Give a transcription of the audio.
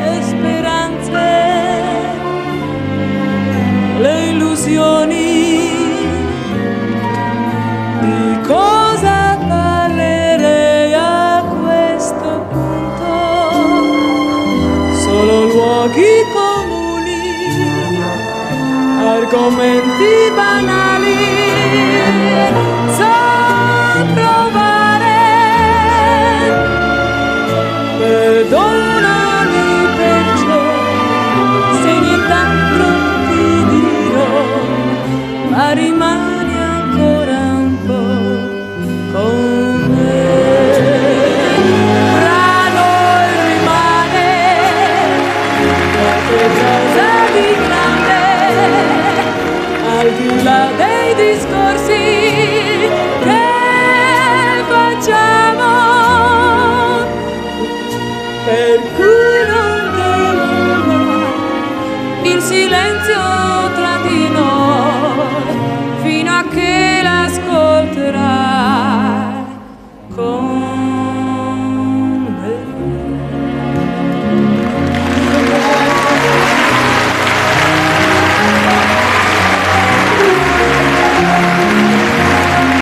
le speranze, le illusioni. Di cosa parlerei a questo punto? Solo luoghi comuni, argomenti banali. So trovare, perdonami perciò, se nient'altro ti dirò, ma rimani ancora un po' con me. Fra noi rimane qualcosa di grande, al di là dei discorsi che facciamo, per cui non devo mai il silenzio tra di noi, fino a che